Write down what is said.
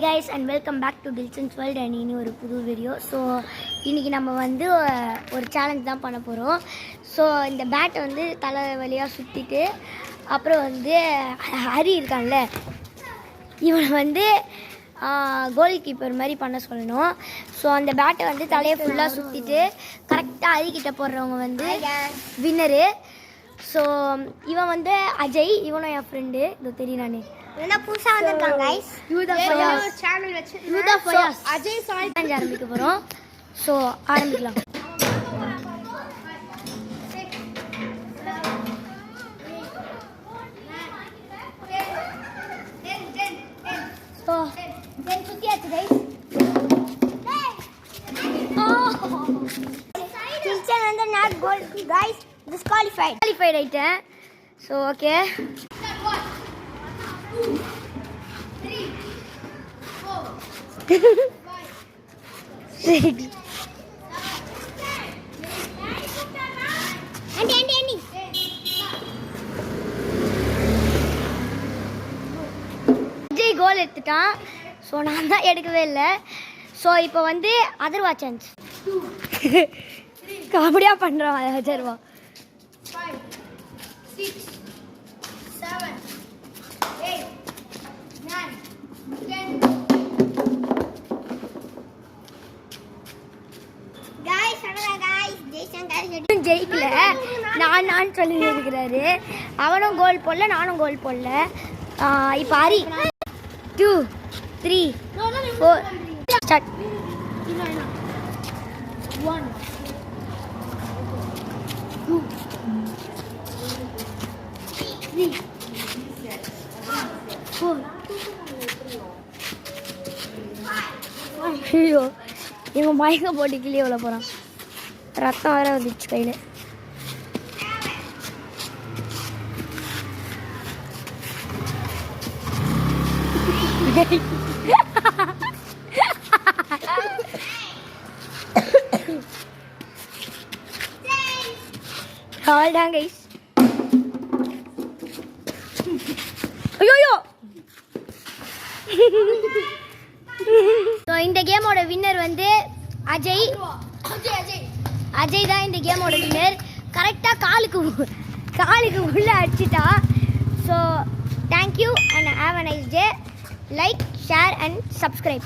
guys and welcome back to Dilson's World and இனி ஒரு புது வீடியோ. ஸோ இன்றைக்கி நம்ம வந்து ஒரு சேலஞ்ச் தான் பண்ண போகிறோம். ஸோ இந்த பேட்டை வந்து தலை வழியாக சுற்றிட்டு அப்புறம் வந்து ஹரி இருக்கான்ல இவனை வந்து கோல் கீப்பர் மாதிரி பண்ண சொல்லணும். ஸோ அந்த பேட்டை வந்து தலையை ஃபுல்லாக சுற்றிட்டு கரெக்டாக ஹரிக்கிட்ட போடுறவங்க வந்து வின்னரு. ஸோ இவன் வந்து அஜய், இவனும் என் ஃப்ரெண்டு. இதோ தெரியும் நான் என்ன புதுசாக வந்திருக்காங்க கைஸ். சேனல் வச்சு அஜய் சாய் ஆரம்பிக்க போகிறோம். ஸோ ஆரம்பிக்கலாம். ஸோ சுற்றியாச்சு கைஸ். கிச்சன் வந்து நாட் கோல் கைஸ், டிஸ்குவாலிஃபைட் ஆயிட்டேன். ஸோ ஓகே, 3 4 5 6 ஆண்டி விஜய் கோல் எடுத்துட்டான். ஸோ நான் தான் எடுக்கவே இல்லை. ஸோ இப்போ வந்து அதர்வா சான்ஸ் காமெடியாக பண்ணுறான். அதர்வா 5 6 7 8 9 10 ஜெயிக்கல. நான் சொல்லி இருக்கிறாரு. அவனும் கோல் போடல, நானும் கோல் போடல. இப்போ ஹரி 2 3 4 ஸ்டார்ட். 1 2 3 4 ஐயோ, இவன் மயக்க போட்டு கிளியே உள்ள போகிறான். ரத்தம் வேற வந்துச்சு கையில். அவ்வளோதான் கைஸ். ஐயோ, ஸோ இந்த கேமோட வின்னர் வந்து அஜய் தான். இந்த கேமோட வின்னர். கரெக்டாக காலுக்கு உள்ளே அடிச்சிட்டா. So thank you and have a nice day. Like, share and subscribe.